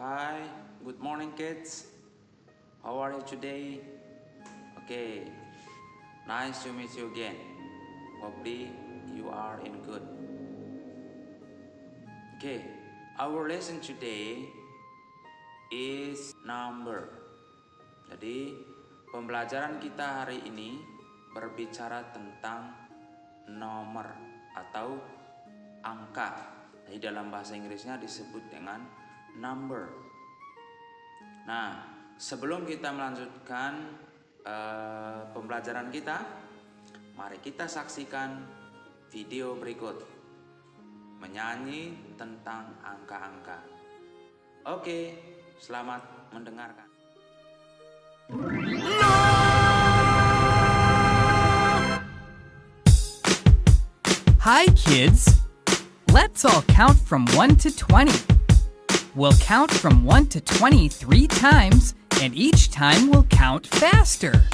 Hi, good morning kids. How are you today? Okay, nice to meet you again. Hopefully you are in good. Okay, our lesson today is number. Jadi pembelajaran kita hari ini berbicara tentang nomor atau angka. Jadi dalam bahasa Inggrisnya disebut dengan number. Nah, sebelum kita melanjutkan pembelajaran kita, mari kita saksikan video berikut menyanyi tentang angka-angka. Oke, selamat mendengarkan. Hi kids! Let's all count from 1 to 20. We'll count from 1 to 20 3 times, and each time we'll count faster.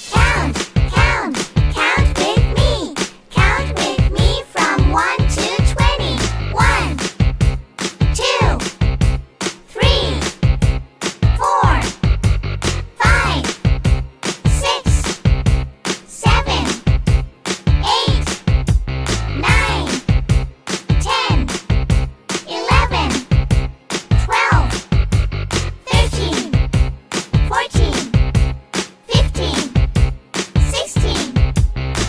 Count, count, count with me. Count with me from 1 to 20. 1, 2, 3, 4, 5, 6, 7, 8, 9, 10, 11, 12, 13, 14, 15, 16,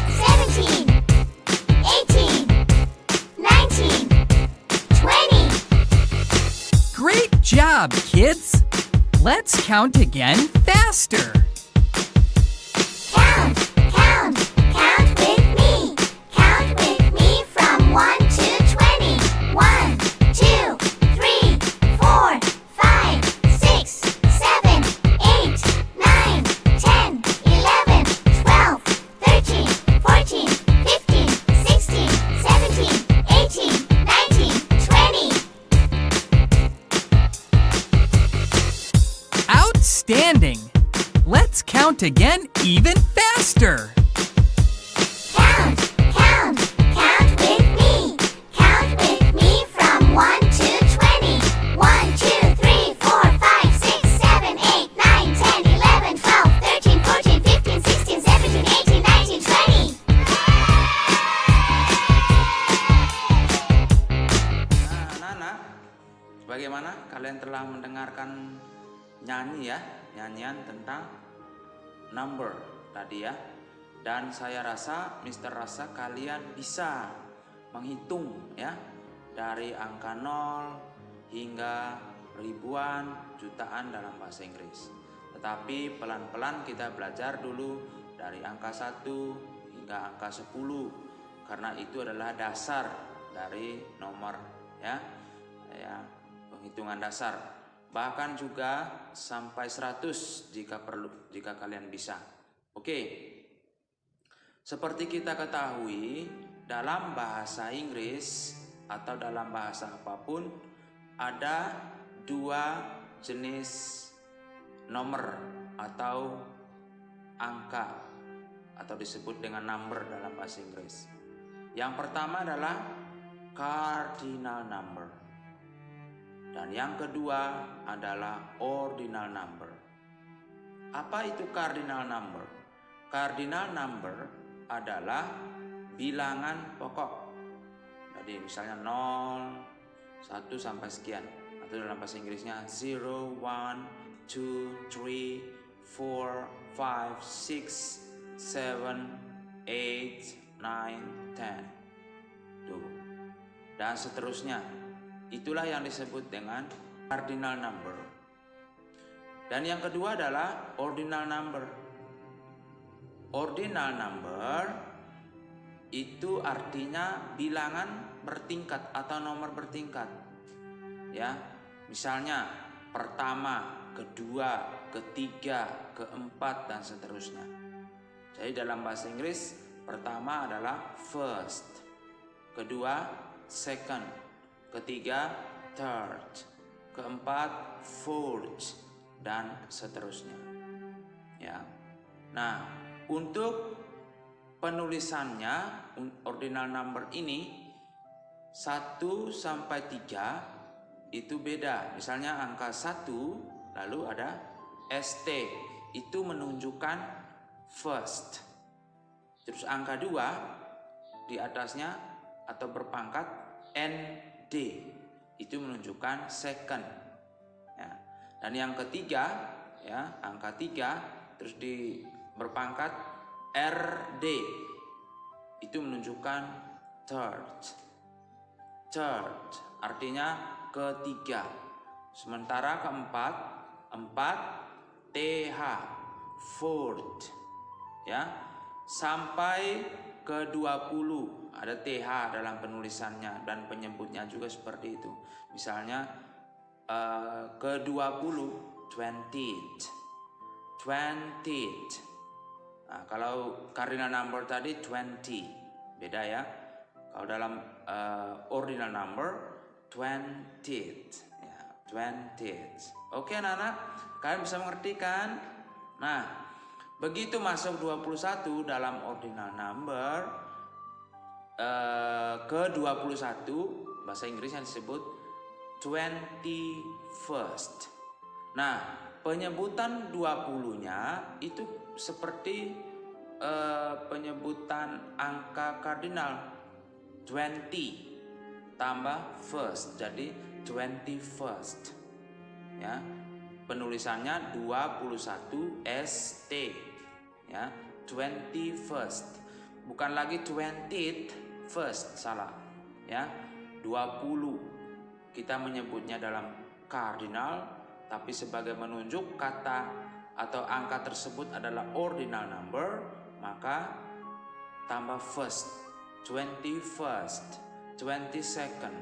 17, 18, 19, 20. Great job, kids! Let's count again faster. Count, count, count with me. Count with me from 1 to 20. 1, 2, 3, 4, 5, 6, 7, 8, 9, 10, 11, 12, 13, 14, 15, 16, 17, 18, 19, 20. Outstanding! Let's count again even faster. Count, count, count with me. Count with me from 1 to 20. 1, 2, 3, 4, 5, 6, 7, 8, 9, 10, 11, 12, 13, 14, 15, 16, 17, 18, 19, 20. Nah, anak-anak, bagaimana kalian telah mendengarkan nyanyian tentang number tadi ya? Dan saya rasa, Mr. rasa kalian bisa menghitung ya, dari angka 0 hingga ribuan, jutaan dalam bahasa Inggris. Tetapi pelan-pelan kita belajar dulu dari angka 1 hingga angka 10, karena itu adalah dasar dari nomor ya, penghitungan dasar. Bahkan juga sampai 100 jika perlu, jika kalian bisa. Oke. Seperti kita ketahui, dalam bahasa Inggris atau dalam bahasa apapun ada dua jenis nomor atau angka atau disebut dengan number dalam bahasa Inggris. Yang pertama adalah cardinal number. Dan yang kedua adalah ordinal number. Apa itu cardinal number? Cardinal number adalah bilangan pokok. Jadi misalnya 0, 1 sampai sekian. Atau dalam bahasa Inggrisnya 0, 1, 2, 3, 4, 5, 6, 7, 8, 9, 10. Tuh. Dan seterusnya. Itulah yang disebut dengan cardinal number. Dan yang kedua adalah ordinal number. Ordinal number itu artinya bilangan bertingkat atau nomor bertingkat. Ya, misalnya pertama, kedua, ketiga, keempat dan seterusnya. Jadi dalam bahasa Inggris pertama adalah first, kedua second, ketiga third, keempat fourth dan seterusnya. Ya. Nah, untuk penulisannya ordinal number ini 1 sampai 3 itu beda. Misalnya angka 1 lalu ada ST, itu menunjukkan first. Terus angka 2 di atasnya atau berpangkat ND, itu menunjukkan second. Ya. Dan yang ketiga, ya, angka 3 terus di berpangkat RD, itu menunjukkan third. Third artinya ketiga. Sementara keempat, 4 TH, fourth. Ya, sampai ke 20 ada TH dalam penulisannya dan penyebutnya juga seperti itu. Misalnya ke 20 20th. Nah, kalau cardinal number tadi 20, beda ya. Kalau dalam ordinal number 20th, ya, 20th. Oke anak-anak, kalian bisa mengerti kan? Nah, begitu masuk 21 dalam ordinal number, ke 21 bahasa Inggrisnya disebut 21st. Nah, penyebutan 20-nya itu seperti penyebutan angka kardinal 20 tambah first, jadi 21st. Ya, penulisannya 21 ST, ya, 21st, bukan lagi 20th first, salah, ya. 20 kita menyebutnya dalam kardinal, tapi sebagai menunjuk kata atau angka tersebut adalah ordinal number, maka tambah first, 21st, 22nd,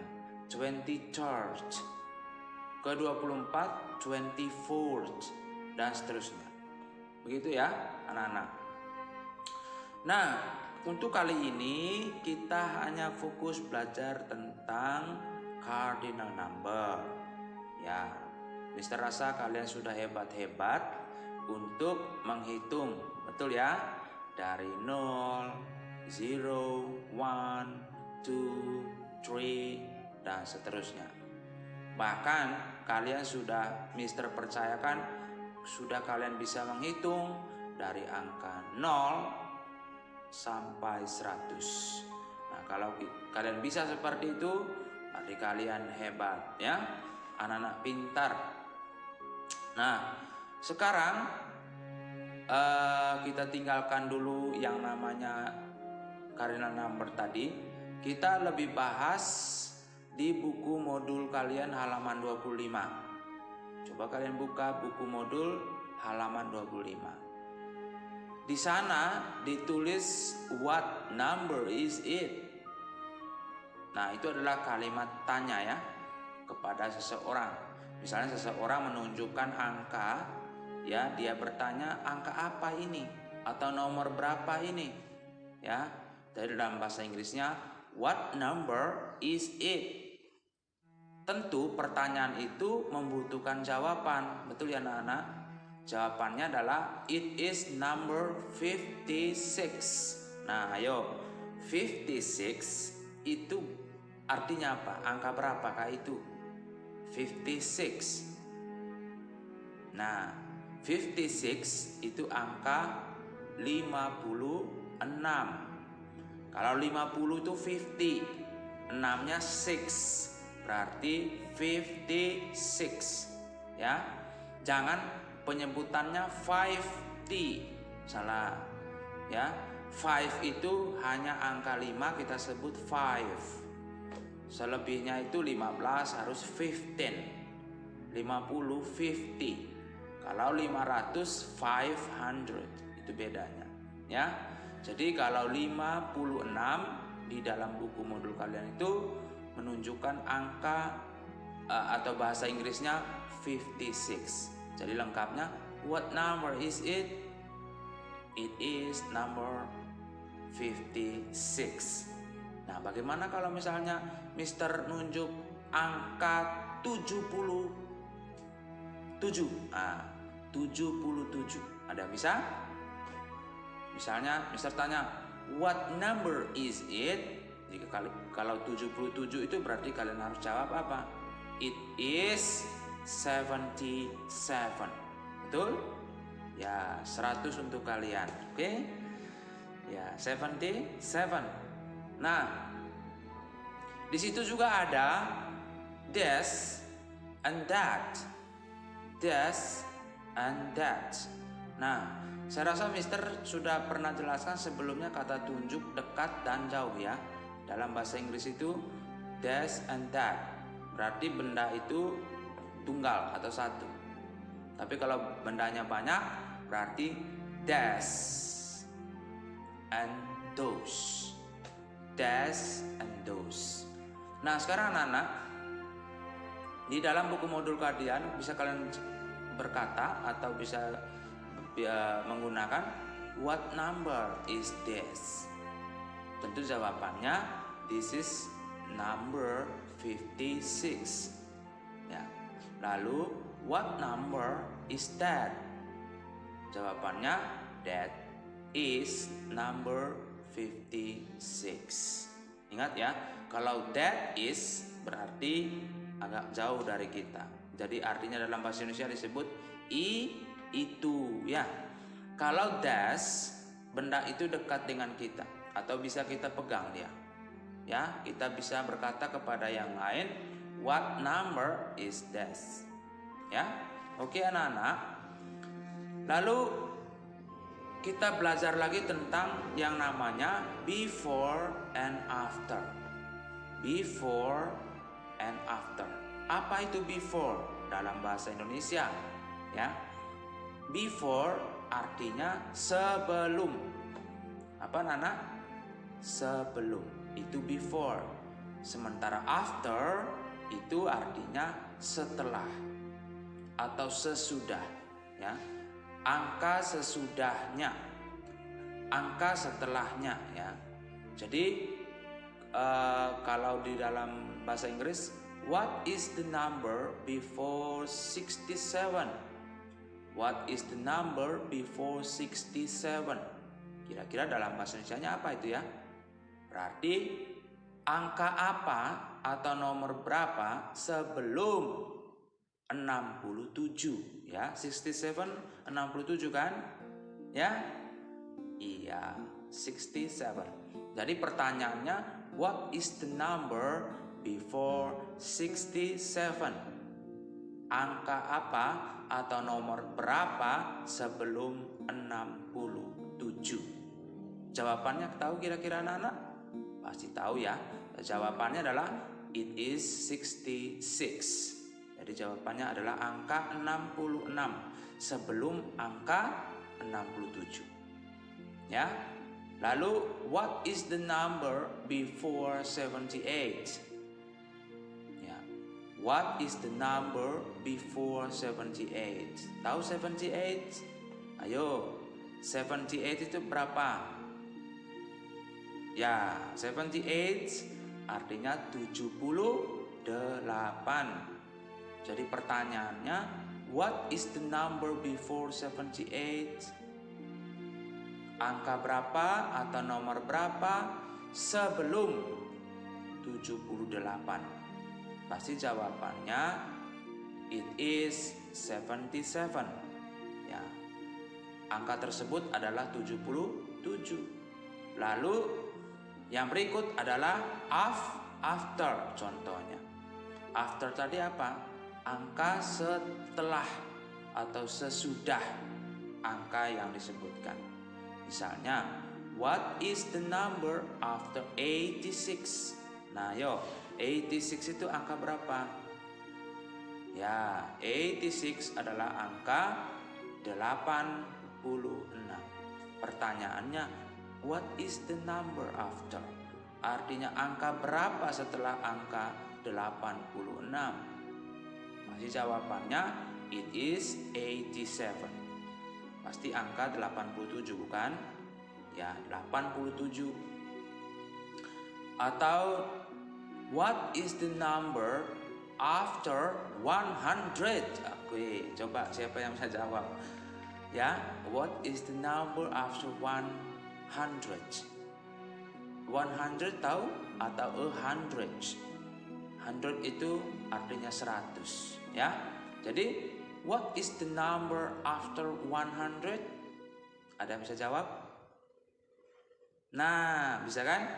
23rd, ke 24 24th, dan seterusnya. Begitu ya anak-anak. Nah, untuk kali ini kita hanya fokus belajar tentang cardinal number. Ya, Mister rasa kalian sudah hebat-hebat untuk menghitung, betul ya? Dari 0, 0, 1, 2, 3, dan seterusnya. Bahkan kalian sudah, Mister percayakan, sudah kalian bisa menghitung dari angka 0 sampai 100. Nah, kalau kalian bisa seperti itu, berarti kalian hebat ya, anak-anak pintar. Nah, sekarang kita tinggalkan dulu yang namanya cardinal number tadi. Kita lebih bahas di buku modul kalian halaman 25. Coba kalian buka buku modul halaman 25. Di sana ditulis what number is it. Nah, itu adalah kalimat tanya ya kepada seseorang. Misalnya seseorang menunjukkan angka, ya, dia bertanya angka apa ini atau nomor berapa ini, ya. Jadi dalam bahasa Inggrisnya what number is it. Tentu pertanyaan itu membutuhkan jawaban, betul ya anak-anak? Jawabannya adalah it is number 56. Nah, ayo, 56 itu artinya apa? Angka berapakah itu? 56. Nah, 56 itu angka 56. Kalau 50 itu 50, 6-nya 6, berarti 56. Ya, jangan penyebutannya 50, salah. Ya, 5 itu hanya angka 5, kita sebut 5. Selebihnya itu 15 harus 15. 50 50. Kalau 500 500, itu bedanya. Ya. Jadi kalau 56 di dalam buku modul kalian itu menunjukkan angka atau bahasa Inggrisnya 56. Jadi lengkapnya what number is it? It is number 56. Nah, bagaimana kalau misalnya Mister nunjuk angka 77? Nah, 77. Ada bisa? Misalnya Mister tanya what number is it? Jika kalau 77 itu berarti kalian harus jawab apa? It is 77. Betul? Ya, 100 untuk kalian. Oke? Ya, 77. Nah, di situ juga ada this and that. This and that. Nah, saya rasa Mister sudah pernah jelaskan sebelumnya kata tunjuk, dekat, dan jauh ya. Dalam bahasa Inggris itu this and that. Berarti benda itu tunggal atau satu. Tapi kalau bendanya banyak berarti this and those. This and those. Nah, sekarang anak-anak, di dalam buku modul kalian bisa kalian berkata atau bisa menggunakan what number is this? Tentu jawabannya this is number 56. Ya. Lalu what number is that? Jawabannya that is number 56. Ingat ya, kalau that is berarti agak jauh dari kita. Jadi artinya dalam bahasa Indonesia disebut itu ya. Kalau das, benda itu dekat dengan kita atau bisa kita pegang dia. Ya, kita bisa berkata kepada yang lain, what number is this? Ya. Oke anak-anak. Lalu kita belajar lagi tentang yang namanya before and after. Before and after. Apa itu before dalam bahasa Indonesia? Ya. Before artinya sebelum. Apa Nana? Sebelum. Itu before. Sementara after itu artinya setelah atau sesudah, ya. Angka sesudahnya. Angka setelahnya, ya. Jadi kalau di dalam bahasa Inggris, what is the number before 67? What is the number before 67? Kira-kira dalam bahasa Indonesianya apa itu ya? Berarti angka apa atau nomor berapa sebelum 67 ya? 67 67 kan? Ya? Iya, 67. Jadi pertanyaannya, what is the number before 67? Angka apa atau nomor berapa sebelum 67? Jawabannya tahu kira-kira anak-anak? Pasti tahu ya. Jawabannya adalah it is 66. Jadi jawabannya adalah angka 66 sebelum angka 67. Ya. Lalu what is the number before 78? Ya. What is the number before 78? Tahu 78? Ayo. 78 itu berapa? Ya, 78 artinya 78. Jadi pertanyaannya, what is the number before 78? Angka berapa atau nomor berapa sebelum 78? Pasti jawabannya it is 77. Ya. Angka tersebut adalah 77. Lalu yang berikut adalah after contohnya. After tadi apa? Angka setelah atau sesudah angka yang disebutkan. Misalnya, what is the number after 86? Nah, yo, 86 itu angka berapa? Ya, 86 adalah angka 86. Pertanyaannya, what is the number after? Artinya angka berapa setelah angka 86? Pasti jawabannya it is 87. Pasti angka 87 bukan? Ya, 87. Atau what is the number after 100? Oke, coba siapa yang bisa jawab? Ya, what is the number after 100? 100 tahu atau 100? 100 itu artinya 100 ya. Jadi what is the number after 100? Ada yang bisa jawab? Nah, bisa kan?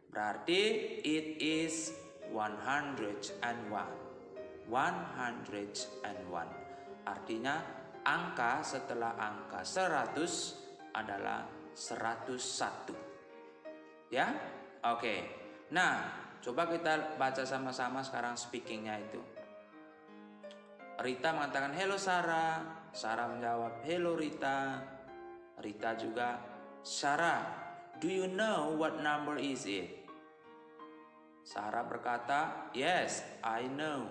Berarti it is 101. 101. Artinya angka setelah angka 100 adalah 101. Ya? Oke. Nah, coba kita baca sama-sama sekarang speakingnya itu. Rita mengatakan hello Sarah. Sarah menjawab hello Rita. Rita juga, Sarah, do you know what number is it? Sarah berkata, yes, I know.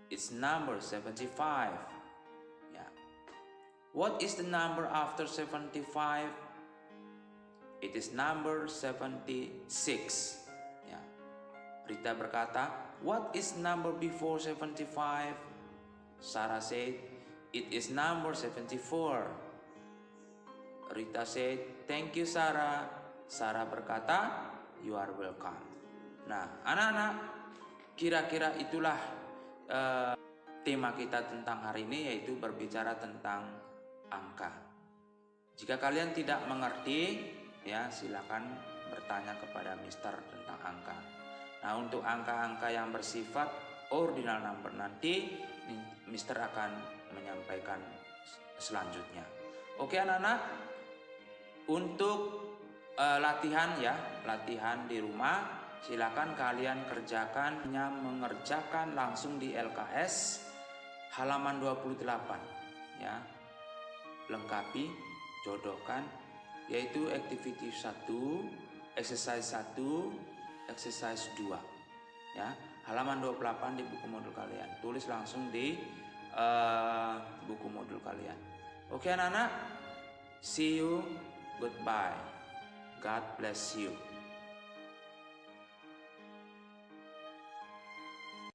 It's number 75. Ya. What is the number after 75? It is number 76. Ya. Rita berkata, what is number before 75? Sarah said, it is number 74. Rita said, thank you Sarah. Sarah berkata, you are welcome. Nah, anak-anak, kira-kira itulah tema kita tentang hari ini, yaitu berbicara tentang angka. Jika kalian tidak mengerti, ya silakan bertanya kepada Mister tentang angka. Nah, untuk angka-angka yang bersifat ordinal number nanti Mister akan menyampaikan selanjutnya. Oke anak-anak, untuk latihan di rumah, silakan kalian kerjakan, mengerjakan langsung di LKS halaman 28 ya. Lengkapi, jodohkan, yaitu activity 1, exercise 1, exercise 2 ya. Halaman 28 di buku modul kalian. Tulis langsung di buku modul kalian. Oke anak-anak, see you, goodbye, God bless you.